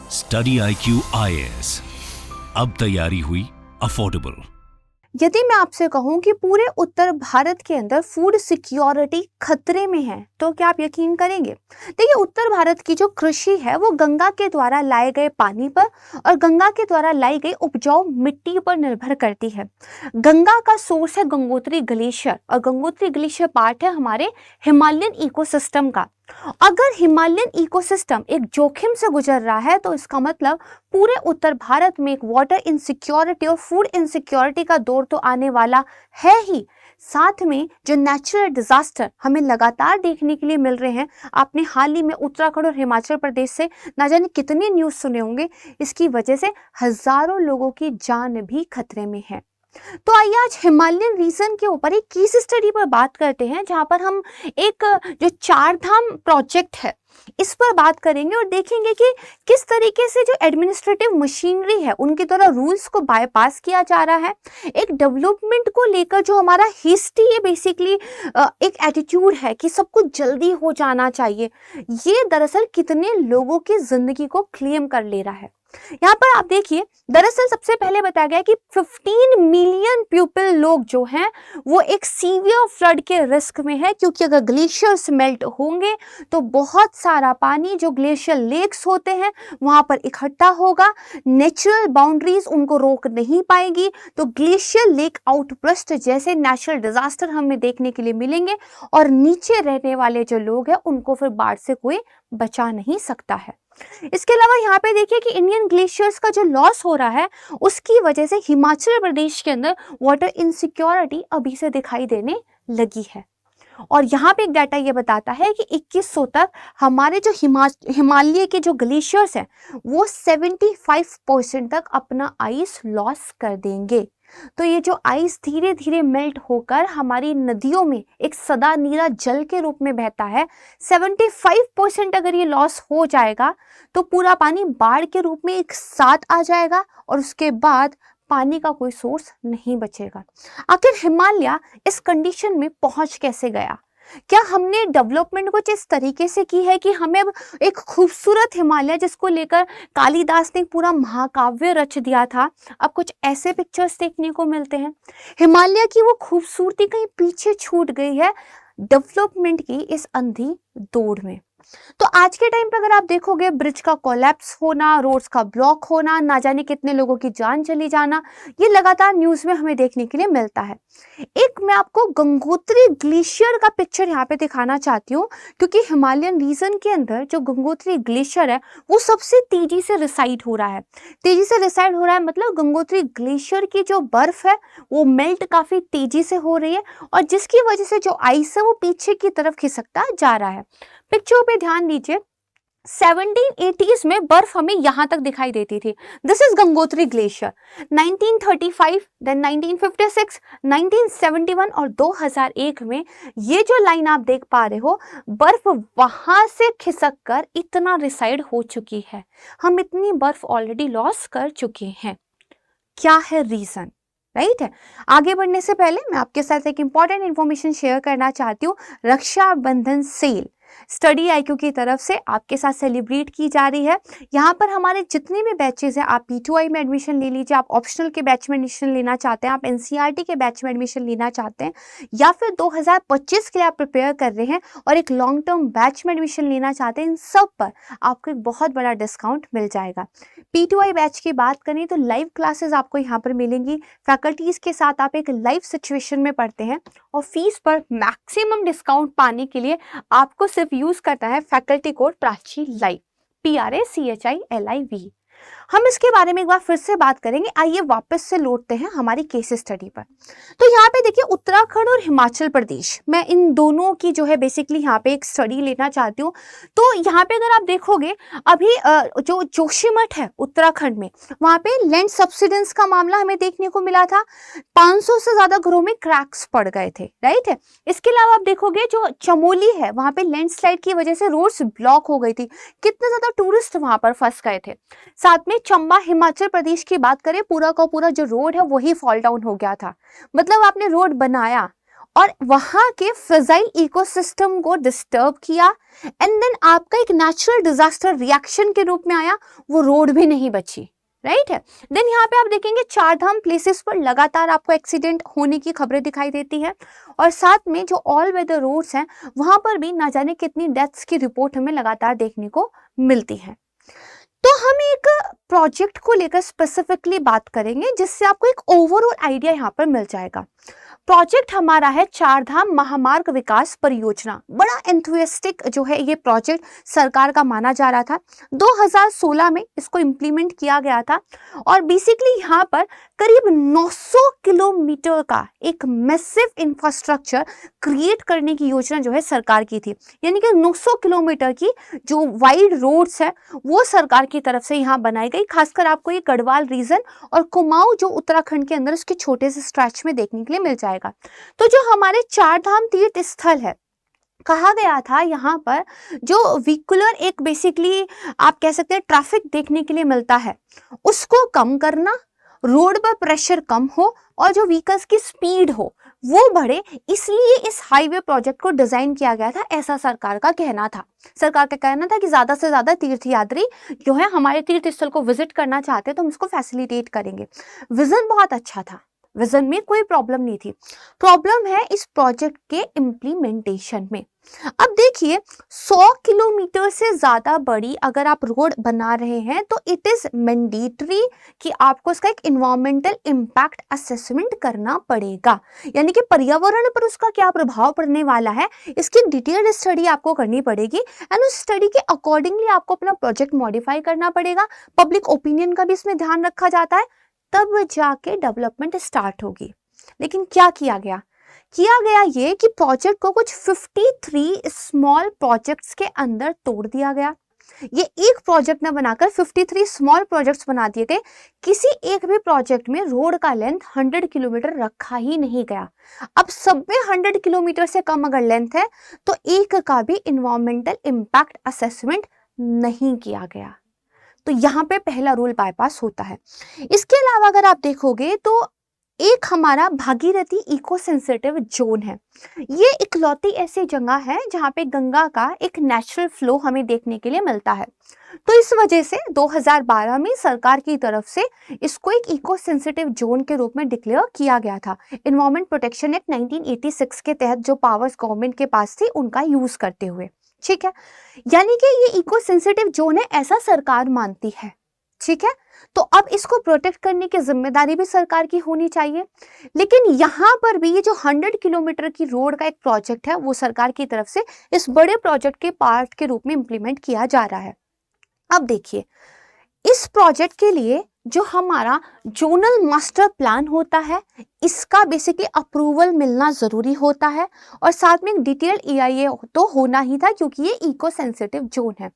Study IQ IAS, अब तैयारी हुई अफोर्डेबल। यदि मैं आपसे कहूं कि पूरे उत्तर भारत के अंदर फूड सिक्योरिटी खतरे में है तो क्या आप यकीन करेंगे? देखिए, उत्तर भारत की जो कृषि है वो गंगा के द्वारा लाए गए पानी पर और गंगा के द्वारा लाई गई उपजाऊ मिट्टी पर निर्भर करती है। गंगा का सोर्स है गंगोत्री ग्लेशियर और गंगोत्री ग्लेशियर पार्ट है हमारे हिमालयन इकोसिस्टम का। अगर हिमालयन इकोसिस्टम एक जोखिम से गुजर रहा है तो इसका मतलब पूरे उत्तर भारत में एक वाटर इनसिक्योरिटी और फूड इनसिक्योरिटी का दौर तो आने वाला है ही। साथ में जो नेचुरल डिजास्टर हमें लगातार देखने के लिए मिल रहे हैं, आपने हाल ही में उत्तराखंड और हिमाचल प्रदेश से ना जाने कितने न्यूज़ सुने होंगे, इसकी वजह से हजारों लोगों की जान भी खतरे में है। तो आइए आज हिमालयन रीजन के ऊपर एक केस स्टडी पर बात करते हैं, जहां पर हम एक जो चार धाम प्रोजेक्ट है इस पर बात करेंगे और देखेंगे कि किस तरीके से जो एडमिनिस्ट्रेटिव मशीनरी है उनके द्वारा रूल्स को बाईपास किया जा रहा है। एक डेवलपमेंट को लेकर जो हमारा हिस्ट्री है, बेसिकली एक एटीट्यूड है कि सब कुछ जल्दी हो जाना चाहिए, ये दरअसल कितने लोगों की जिंदगी को क्लेम कर ले रहा है। यहाँ पर आप देखिए, दरअसल सबसे पहले बताया गया कि 15 मिलियन पीपल लोग जो हैं वो एक सीवियर फ्लड के रिस्क में है, क्योंकि अगर ग्लेशियर्स मेल्ट होंगे तो बहुत सारा पानी जो ग्लेशियर लेक्स होते हैं वहां पर इकट्ठा होगा, नेचुरल बाउंड्रीज उनको रोक नहीं पाएगी, तो ग्लेशियर लेक आउटबर्स्ट जैसे नेचुरल डिजास्टर हमें देखने के लिए मिलेंगे और नीचे रहने वाले जो लोग हैं उनको फिर बाढ़ से कोई बचा नहीं सकता है। इसके अलावा यहाँ पे देखिए कि इंडियन ग्लेशियर्स का जो लॉस हो रहा है उसकी वजह से हिमाचल प्रदेश के अंदर वाटर इनसिक्योरिटी अभी से दिखाई देने लगी है। और यहाँ पे एक डाटा ये बताता है कि 2100 तक हमारे जो हिमालय के जो ग्लेशियर्स हैं वो 75% तक अपना आइस लॉस कर देंगे। तो ये जो आइस धीरे धीरे मेल्ट होकर हमारी नदियों में एक सदा नीरा जल के रूप में बहता है, 75% अगर ये लॉस हो जाएगा तो पूरा पानी बाढ़ के रूप में एक साथ आ जाएगा और उसके बाद पानी का कोई सोर्स नहीं बचेगा। आखिर हिमालय इस कंडीशन में पहुंच कैसे गया? क्या हमने डेवलपमेंट कुछ इस तरीके से की है कि हमें एक खूबसूरत हिमालय जिसको लेकर कालिदास ने पूरा महाकाव्य रच दिया था, अब कुछ ऐसे पिक्चर्स देखने को मिलते हैं? हिमालय की वो खूबसूरती कहीं पीछे छूट गई है डेवलपमेंट की इस अंधी दौड़ में। तो आज के टाइम पे अगर आप देखोगे, ब्रिज का कोलैप्स होना, रोड्स का ब्लॉक होना, ना जाने कितने लोगों की जान चली जाना, ये लगातार न्यूज में हमें देखने के लिए मिलता है। एक मैं आपको गंगोत्री ग्लेशियर का पिक्चर यहाँ पे दिखाना चाहती हूँ, क्योंकि हिमालयन रीजन के अंदर जो गंगोत्री ग्लेशियर है वो सबसे तेजी से रिसाइड हो रहा है। तेजी से रिसाइड हो रहा है मतलब गंगोत्री ग्लेशियर की जो बर्फ है वो मेल्ट काफी तेजी से हो रही है और जिसकी वजह से जो आइस है वो पीछे की तरफ खिसकता जा रहा है। पिक्चर पे ध्यान दीजिए, 1780s में बर्फ हमें यहां तक दिखाई देती थी। This is Gangotri glacier. 1935, then 1956, 1971 और 2001 में ये जो लाइन आप देख पा रहे हो, बर्फ वहां से खिसक कर इतना रिसाइड हो चुकी है। हम इतनी बर्फ ऑलरेडी लॉस कर चुके हैं। क्या है रीजन? राइट है। आगे बढ़ने से पहले मैं आपके साथ एक इंपॉर्टेंट इंफॉर्मेशन शेयर करना चाहती हूँ। रक्षाबंधन सेल स्टडी IQ की तरफ से आपके साथ सेलिब्रेट की जा रही है। यहाँ पर हमारे जितने भी बैचेस हैं, आप P2I में एडमिशन ले लीजिए, आप ऑप्शनल के बैच में एडमिशन लेना चाहते हैं, आप NCERT के बैच में एडमिशन लेना चाहते हैं, या फिर 2025 के लिए आप प्रिपेयर कर रहे हैं और एक लॉन्ग टर्म बैच में एडमिशन लेना चाहते हैं, इन सब पर आपको एक बहुत बड़ा डिस्काउंट मिल जाएगा। P2I बैच की बात करें तो लाइव क्लासेस आपको यहाँ पर मिलेंगी, फैकल्टीज के साथ आप एक लाइव सिचुएशन में पढ़ते हैं और फीस पर मैक्सिमम डिस्काउंट पाने के लिए आपको सिर्फ यूज करता है faculty code Prachi live, PRACHILIV। हम इसके बारे में एक बार फिर से बात करेंगे। आइए वापस से लौटते हैं हमारी केस स्टडी पर। तो यहाँ पे देखिए, उत्तराखंड और हिमाचल प्रदेश, मैं इन दोनों की जो है बेसिकली यहाँ पे एक स्टडी लेना चाहती हूँ। तो यहाँ पे अगर आप देखोगे, अभी जो जोशीमठ है उत्तराखंड में, वहाँ पे लैंड सब्सिडेंस का मामला हमें देखने को मिला था। 500 से ज्यादा घरों में क्रैक्स पड़ गए थे, राइट है। इसके अलावा आप देखोगे जो चमोली है, वहाँ पे लैंडस्लाइड की वजह से रोड्स ब्लॉक हो गई थी, कितने ज्यादा टूरिस्ट वहां पर फंस गए थे। साथ में चंबा हिमाचल प्रदेश की बात करें, पूरा का पूरा जो रोड है वही फॉल डाउन हो गया था। मतलब आपने रोड बनाया और वहां के फ्रेजाइल इकोसिस्टम को डिस्टर्ब किया, एंड देन आपका एक नेचुरल डिजास्टर रिएक्शन के रूप में आया, वो रोड भी नहीं बची, राइट है। देन यहाँ पे आप देखेंगे चार धाम प्लेसेस पर लगातार आपको एक्सीडेंट होने की खबरें दिखाई देती है, और साथ में जो ऑल वेदर रोड्स हैं वहां पर भी ना जाने कितनी डेथ्स की रिपोर्ट हमें लगातार देखने को मिलती है। तो हम एक प्रोजेक्ट को लेकर स्पेसिफिकली बात करेंगे जिससे आपको एक ओवरऑल आइडिया यहाँ पर मिल जाएगा। प्रोजेक्ट हमारा है चार धाम महामार्ग विकास परियोजना। बड़ा एंथुसियास्टिक जो है ये प्रोजेक्ट सरकार का माना जा रहा था। 2016 में इसको इम्प्लीमेंट किया गया था, और बेसिकली यहाँ पर करीब 900 किलोमीटर का एक मैसिव इंफ्रास्ट्रक्चर क्रिएट करने की योजना जो है सरकार की थी। यानी कि 900 किलोमीटर की जो वाइड रोड्स है वो सरकार की तरफ से यहाँ बनाई गई। खासकर आपको ये गढ़वाल रीजन और कुमाऊं जो उत्तराखंड के अंदर उसके छोटे से स्ट्रेच में देखने के लिए मिल जाएगा। तो जो हमारे चार धाम तीर्थ स्थल है, कहा गया था यहाँ पर जो व्हीकुलर एक बेसिकली आप कह सकते हैं ट्रैफिक देखने के लिए मिलता है उसको कम करना, रोड पर प्रेशर कम हो और जो व्हीकल्स की स्पीड हो वो बढ़े, इसलिए इस हाईवे प्रोजेक्ट को डिजाइन किया गया था, ऐसा सरकार का कहना था। सरकार का कहना था कि ज्यादा से ज्यादा तीर्थयात्री जो है हमारे तीर्थ स्थल को विजिट करना चाहते हैं तो हम इसको फैसिलिटेट करेंगे। विजन बहुत अच्छा था, विजन में कोई प्रॉब्लम नहीं थी। प्रॉब्लम है इस प्रोजेक्ट के इम्प्लीमेंटेशन में। अब देखिए 100 किलोमीटर से ज्यादा बड़ी अगर आप रोड बना रहे हैं तो इट इज मैंडेटरी कि आपको इसका एक इन्वायरमेंटल इम्पैक्ट असेसमेंट करना पड़ेगा, यानी कि पर्यावरण पर उसका क्या प्रभाव पड़ने वाला है इसकी डिटेल्ड स्टडी आपको करनी पड़ेगी, एंड उस स्टडी के अकॉर्डिंगली आपको अपना प्रोजेक्ट मॉडिफाई करना पड़ेगा। पब्लिक ओपिनियन का भी इसमें ध्यान रखा जाता है, तब जाके डेवलपमेंट स्टार्ट होगी। लेकिन क्या किया गया ये कि प्रोजेक्ट को कुछ 53 स्मॉल प्रोजेक्ट्स के अंदर तोड़ दिया गया। ये एक प्रोजेक्ट न बनाकर 53 स्मॉल प्रोजेक्ट्स बना दिए गए। किसी एक भी प्रोजेक्ट में रोड का लेंथ 100 किलोमीटर रखा ही नहीं गया। अब सब में 100 किलोमीटर से कम अगर लेंथ है तो एक का भी इन्वायरमेंटल इम्पैक्ट असेसमेंट नहीं किया गया। तो यहाँ पे पहला रूल बाईपास होता है। इसके अलावा अगर आप देखोगे तो एक हमारा भागीरथी इको सेंसिटिव जोन है। ये इकलौती ऐसी जगह है जहाँ पे गंगा का एक नेचुरल फ्लो हमें देखने के लिए मिलता है। तो इस वजह से 2012 में सरकार की तरफ से इसको एक इको सेंसिटिव जोन के रूप में डिक्लेयर किया गया था। एनवायरमेंट प्रोटेक्शन एक्ट 1986 के तहत जो पावर्स गवर्नमेंट के पास थी उनका यूज करते हुए, ठीक है। यानी कि ये इको सेंसिटिव जोन है ऐसा सरकार मानती है, ठीक है। तो अब इसको प्रोटेक्ट करने की जिम्मेदारी भी सरकार की होनी चाहिए। लेकिन यहाँ पर भी ये जो 100 किलोमीटर की रोड का एक प्रोजेक्ट है वो सरकार की तरफ से इस बड़े प्रोजेक्ट के पार्ट के रूप में इंप्लीमेंट किया जा रहा है। अब देखिए इस प्रोजेक्ट के लिए जो हमारा जोनल मास्टर प्लान होता है इसका बेसिकली अप्रूवल मिलना जरूरी होता है, और साथ में डिटेल्ड EIA तो होना ही था क्योंकि ये इको सेंसिटिव जोन है।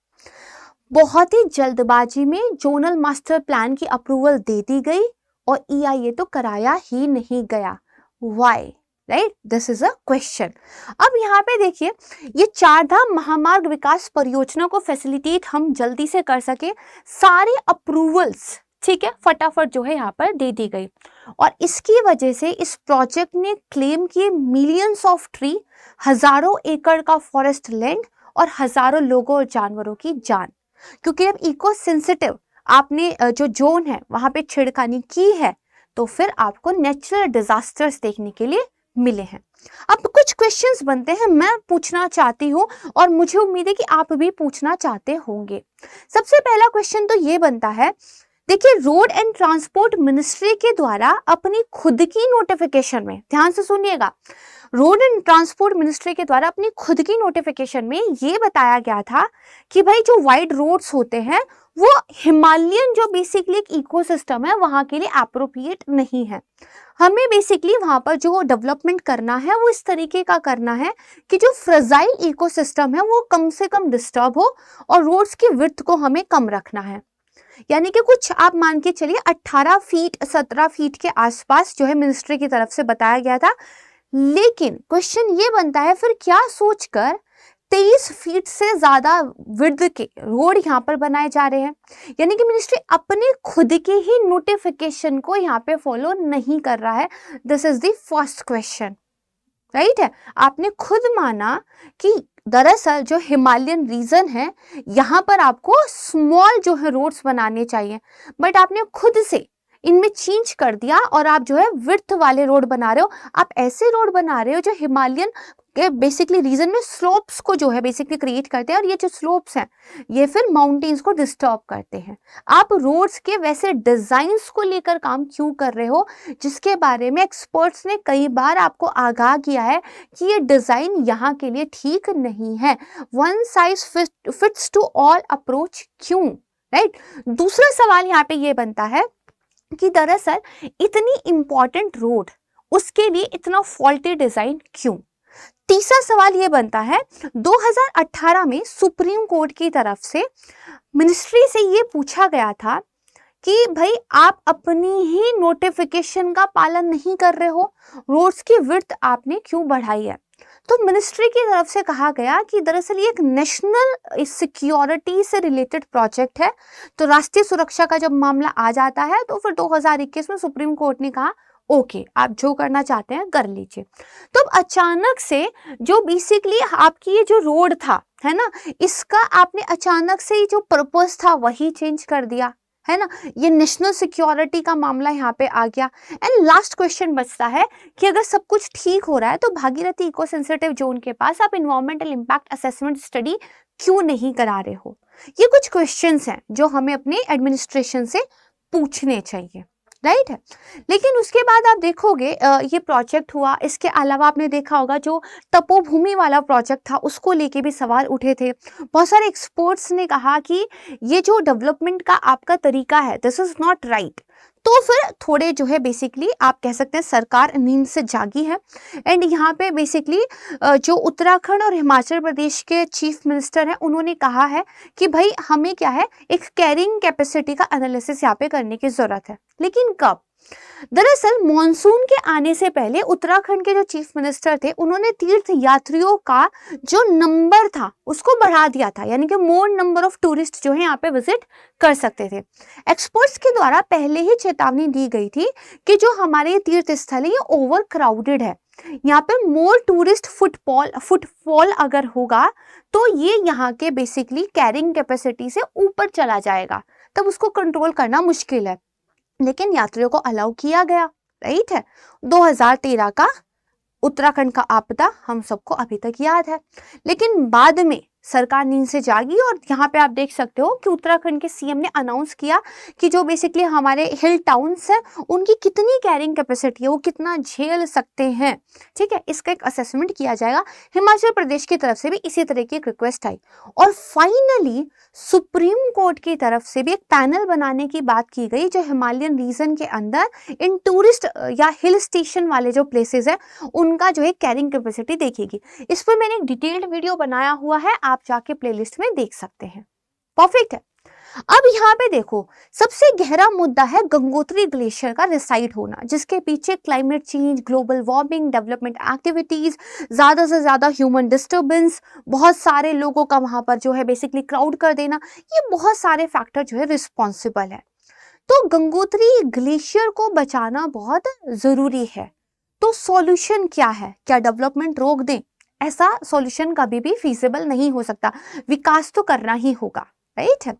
बहुत ही जल्दबाजी में जोनल मास्टर प्लान की अप्रूवल दे दी गई और EIA तो कराया ही नहीं गया। Why? Right, this is a question. अब यहाँ पे देखिए ये चार धाम महामार्ग विकास परियोजना को फैसिलिटेट हम जल्दी से कर सके, सारे अप्रूवल्स ठीक है फटाफट जो है यहाँ पर दे दी गई, और इसकी वजह से इस प्रोजेक्ट ने क्लेम किए मिलियंस ऑफ ट्री, हजारों एकड़ का फॉरेस्ट लैंड और हजारों लोगों और जानवरों की जान। क्योंकि अब इको सेंसिटिव आपने जो जोन है वहां पे छेड़खानी की है तो फिर आपको नेचुरल डिजास्टर्स देखने के लिए मिले हैं। अब कुछ क्वेश्चंस बनते हैं, मैं पूछना चाहती हूँ और मुझे उम्मीद है कि आप भी पूछना चाहते होंगे। सबसे पहला क्वेश्चन तो ये बनता है, देखिए रोड एंड ट्रांसपोर्ट मिनिस्ट्री के द्वारा अपनी खुद की नोटिफिकेशन में, ध्यान से सुनिएगा, रोड एंड ट्रांसपोर्ट मिनिस्ट्री के द्वारा अपनी खुद की नोटिफिकेशन में ये बताया गया था कि भाई जो वाइड रोड्स होते हैं वो हिमालयन जो बेसिकली एक इकोसिस्टम है वहां के लिए एप्रोप्रिएट नहीं है। हमें बेसिकली वहां पर जो डेवलपमेंट करना है वो इस तरीके का करना है कि जो फ्रेजाइल इकोसिस्टम है वो कम से कम डिस्टर्ब हो और रोड्स की विड्थ को हमें कम रखना है। यानी कि कुछ आप मान के चलिए 18 फीट 17 फीट के आसपास जो है मिनिस्ट्री की तरफ से बताया गया था। लेकिन क्वेश्चन ये बनता है फिर क्या सोचकर 23 फीट से ज्यादा विड्थ के रोड यहाँ पर बनाए जा रहे हैं। यानी कि मिनिस्ट्री अपने खुद के ही नोटिफिकेशन को यहाँ पे फॉलो नहीं कर रहा है। This is the first question. Right है। आपने खुद माना कि दरअसल जो हिमालयन रीजन है यहाँ पर आपको स्मॉल जो है रोड्स बनाने चाहिए, बट आपने खुद से इनमें चेंज कर दिया और आप जो है विड्थ वाले रोड बना रहे हो। आप ऐसे रोड बना रहे हो जो हिमालयन के बेसिकली रीजन में स्लोप्स को जो है बेसिकली क्रिएट करते हैं, और ये जो स्लोप्स हैं ये फिर माउंटेन्स को डिस्टर्ब करते हैं। आप रोड्स के वैसे डिजाइन्स को लेकर काम क्यों कर रहे हो, जिसके बारे में एक्सपर्ट्स ने कई बार आपको आगाह किया है कि ये डिजाइन यहाँ के लिए ठीक नहीं है। One size fits to all approach क्यों, राइट। दूसरा सवाल यहाँ पे ये बनता है कि दरअसल इतनी इंपॉर्टेंट रोड उसके लिए इतना फॉल्टी डिजाइन क्यों। तीसरा सवाल यह बनता है 2018 में सुप्रीम कोर्ट की तरफ से मिनिस्ट्री से ये पूछा गया था कि भाई आप अपनी ही नोटिफिकेशन का पालन नहीं कर रहे हो, रोड्स की विड्थ आपने क्यों बढ़ाई है। तो मिनिस्ट्री की तरफ से कहा गया कि दरअसल ये एक नेशनल सिक्योरिटी से रिलेटेड प्रोजेक्ट है, तो राष्ट्रीय सुरक्षा का जब मामला आ जाता है तो फिर 2021 में सुप्रीम कोर्ट ने कहा ओके आप जो करना चाहते हैं कर लीजिए। तो अब अचानक से जो बेसिकली आपकी ये जो रोड था है ना, इसका आपने अचानक से ही जो पर्पस था वही चेंज कर दिया है ना, ये नेशनल सिक्योरिटी का मामला यहाँ पे आ गया। एंड लास्ट क्वेश्चन बचता है कि अगर सब कुछ ठीक हो रहा है तो भागीरथी इको सेंसिटिव जोन के पास आप इन्वायरमेंटल इम्पैक्ट असेसमेंट स्टडी क्यों नहीं करा रहे हो। ये कुछ क्वेश्चंस हैं जो हमें अपने एडमिनिस्ट्रेशन से पूछने चाहिए, राइट है। लेकिन उसके बाद आप देखोगे ये प्रोजेक्ट हुआ, इसके अलावा आपने देखा होगा जो तपोभूमि वाला प्रोजेक्ट था उसको लेके भी सवाल उठे थे। बहुत सारे एक्सपर्ट्स ने कहा कि ये जो डेवलपमेंट का आपका तरीका है दिस इज नॉट राइट। तो फिर थोड़े जो है बेसिकली आप कह सकते हैं सरकार नींद से जागी है। एंड यहाँ पे बेसिकली जो उत्तराखंड और हिमाचल प्रदेश के चीफ मिनिस्टर हैं उन्होंने कहा है कि भाई हमें क्या है एक कैरिंग कैपेसिटी का एनालिसिस यहाँ पे करने की जरूरत है। लेकिन कब, दरअसल मॉनसून के आने से पहले उत्तराखंड के जो चीफ मिनिस्टर थे उन्होंने तीर्थ यात्रियों का जो नंबर था उसको बढ़ा दिया था, यानी कि मोर नंबर ऑफ टूरिस्ट जो है यहाँ पे विजिट कर सकते थे। एक्सपर्ट्स के द्वारा पहले ही चेतावनी दी गई थी कि जो हमारे तीर्थ स्थल है ये ओवर क्राउडेड है, यहाँ पे मोर टूरिस्ट फुटफॉल अगर होगा तो ये यहाँ के बेसिकली कैरिंग कैपेसिटी से ऊपर चला जाएगा, तब उसको कंट्रोल करना मुश्किल है। लेकिन यात्रियों को अलाउ किया गया, राइट है। 2013 का उत्तराखंड का आपदा हम सबको अभी तक याद है। लेकिन बाद में सरकार नींद से जागी और यहाँ पे आप देख सकते हो कि उत्तराखंड के सीएम ने अनाउंस किया कि जो बेसिकली हमारे हिल टाउन्स हैं उनकी कितनी कैरिंग कैपेसिटी है, वो कितना झेल सकते हैं, ठीक है। इसका एक असेसमेंट किया जाएगा। हिमाचल प्रदेश की तरफ से भी इसी तरह की एक रिक्वेस्ट आई और फाइनली सुप्रीम कोर्ट की तरफ से भी एक पैनल बनाने की बात की गई जो हिमालयन रीजन के अंदर इन टूरिस्ट या हिल स्टेशन वाले जो प्लेसेस है उनका जो है कैरिंग कैपेसिटी देखेगी। इस पर मैंने एक डिटेल्ड वीडियो बनाया हुआ है, आप जाके प्लेलिस्ट में देख सकते हैं। परफेक्ट है। अब यहाँ पे देखो सबसे गहरा मुद्दा है गंगोत्री ग्लेशियर का रिसाइड होना, जिसके पीछे climate change, global warming, development activities, ज्यादा से ज्यादा ह्यूमन डिस्टर्बेंस, बहुत सारे लोगों का वहां पर जो है बेसिकली क्राउड कर देना, ये बहुत सारे फैक्टर जो है रिस्पॉन्सिबल है। तो गंगोत्री ग्लेशियर को बचाना बहुत जरूरी है। तो सॉल्यूशन क्या है, क्या डेवलपमेंट रोक दें? ऐसा सॉल्यूशन कभी भी फीजिबल नहीं हो सकता, विकास तो करना ही होगा, राइट है।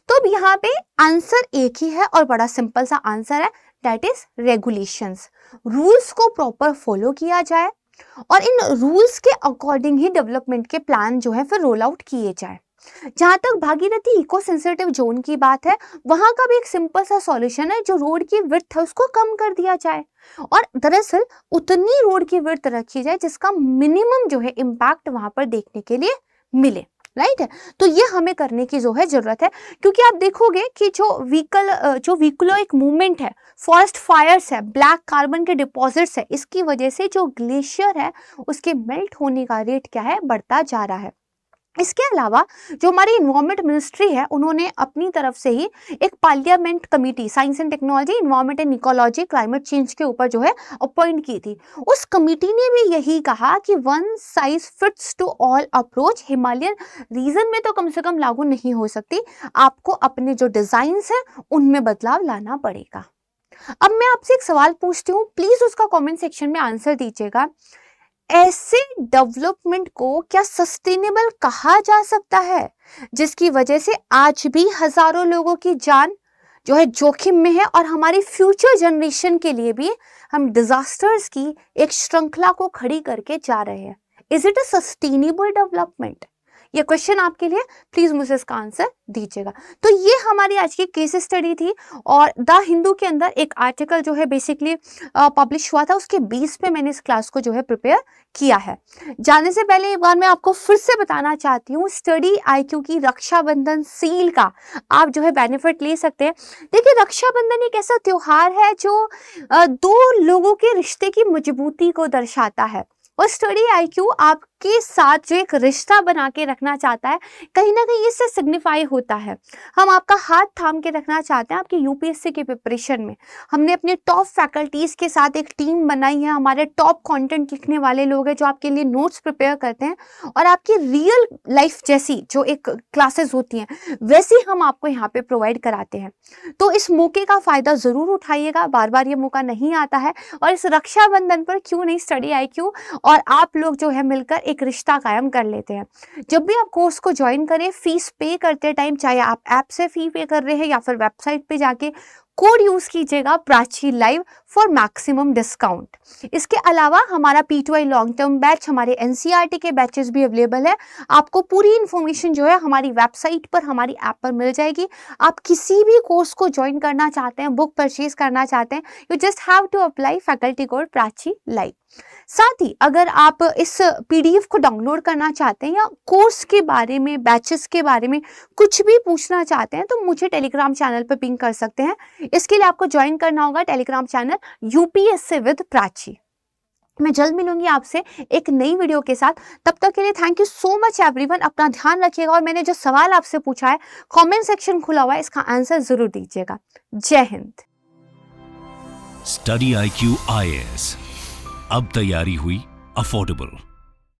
तो अब यहाँ पे आंसर एक ही है और बड़ा सिंपल सा आंसर है, दैट इज रेगुलेशंस। रूल्स को प्रॉपर फॉलो किया जाए और इन रूल्स के अकॉर्डिंग ही डेवलपमेंट के प्लान जो है फिर रोल आउट किए जाए। जहां तक भागीरथी इको सेंसिटिव जोन की बात है, वहां का भी एक सिंपल सा सॉल्यूशन है, जो रोड की विड्थ है उसको कम कर दिया जाए और दरअसल उतनी रोड की विड्थ रखी जाए जिसका मिनिमम जो है इम्पैक्ट वहां पर देखने के लिए मिले, राइट है। तो ये हमें करने की जो है जरूरत है, क्योंकि आप देखोगे कि जो व्हीकुलर मूवमेंट है, फॉरेस्ट फायर्स है, ब्लैक कार्बन के डिपॉजिट्स है, इसकी वजह से जो ग्लेशियर है उसके मेल्ट होने का रेट क्या है, बढ़ता जा रहा है। इसके अलावा जो हमारी इन्वायरमेंट मिनिस्ट्री है उन्होंने अपनी तरफ से ही एक parliament committee science and technology, environment and ecology, climate change के ऊपर जो है अपॉइंट की थी। उस कमेटी ने भी यही कहा कि one size fits to all approach Himalayan region में तो कम से कम लागू नहीं हो सकती, आपको अपने जो डिजाइन्स हैं उनमें बदलाव लाना पड़ेगा। अब मैं आपसे एक सवाल पूछती हूँ, प्लीज उसका कॉमेंट सेक्शन में आंसर दीजिएगा। ऐसे डेवलपमेंट को क्या सस्टेनेबल कहा जा सकता है, जिसकी वजह से आज भी हजारों लोगों की जान जो है जोखिम में है और हमारी फ्यूचर जनरेशन के लिए भी हम डिजास्टर्स की एक श्रृंखला को खड़ी करके जा रहे हैं? Is it a sustainable development? ये क्वेश्चन आपके लिए, प्लीज मुझे इसका आंसर दीजिएगा। तो ये हमारी आज की केस स्टडी थी और द हिंदू के अंदर एक आर्टिकल जो है बेसिकली पब्लिश हुआ था, उसके बेस पे मैंने इस क्लास को जो है प्रिपेयर किया है। जाने से पहले एक बार मैं आपको फिर से बताना चाहती हूँ, स्टडी IQ की रक्षाबंधन सील का आप जो है बेनिफिट ले सकते हैं। देखिए, रक्षाबंधन एक ऐसा त्योहार है जो दो लोगों के रिश्ते की मजबूती को दर्शाता है और स्टडी IQ आपके साथ जो एक रिश्ता बना के रखना चाहता है, कहीं ना कहीं इससे सिग्निफाई होता है। हम आपका हाथ थाम के रखना चाहते हैं आपकी UPSC के प्रिपरेशन में। हमने अपने टॉप फैकल्टीज के साथ एक टीम बनाई है, हमारे टॉप कंटेंट लिखने वाले लोग हैं जो आपके लिए नोट्स प्रिपेयर करते हैं और आपकी रियल लाइफ जैसी जो एक क्लासेस होती हैं वैसी हम आपको यहाँ पे प्रोवाइड कराते हैं। तो इस मौके का फायदा जरूर उठाइएगा, बार बार ये मौका नहीं आता है और इस रक्षाबंधन पर क्यों नहीं स्टडी IQ और आप लोग जो है मिलकर एक रिश्ता कायम कर लेते हैं। जब भी आप कोर्स को ज्वाइन करें, फीस पे करते टाइम चाहे आप ऐप से फी पे कर रहे हैं या फिर वेबसाइट पे जाके कोड यूज कीजिएगा Prachi live for maximum discount. इसके अलावा हमारा P2I लॉन्ग टर्म बैच, हमारे NCERT के बैचेस भी अवेलेबल है। आपको पूरी इंफॉर्मेशन जो है हमारी वेबसाइट पर, हमारी ऐप पर मिल जाएगी। आप किसी भी कोर्स को ज्वाइन करना चाहते हैं, बुक परचेज करना चाहते हैं, you just have to apply faculty code Prachi live. साथ ही अगर आप इस PDF को डाउनलोड करना चाहते हैं या कोर्स के बारे में, बैचेस के बारे में कुछ भी पूछना चाहते हैं तो मुझे टेलीग्राम चैनल पर पिंग कर सकते हैं। इसके लिए आपको ज्वाइन करना होगा Telegram channel UPSC with Prachi. मैं जल्द मिलूंगी आपसे एक नई वीडियो के साथ। तब तक के लिए thank you so much everyone. अपना ध्यान रखिएगा और मैंने जो सवाल आपसे पूछा है कमेंट सेक्शन खुला हुआ है, इसका आंसर जरूर दीजिएगा। जय हिंद। स्टडी IQ IAS, अब तैयारी हुई अफोर्डेबल।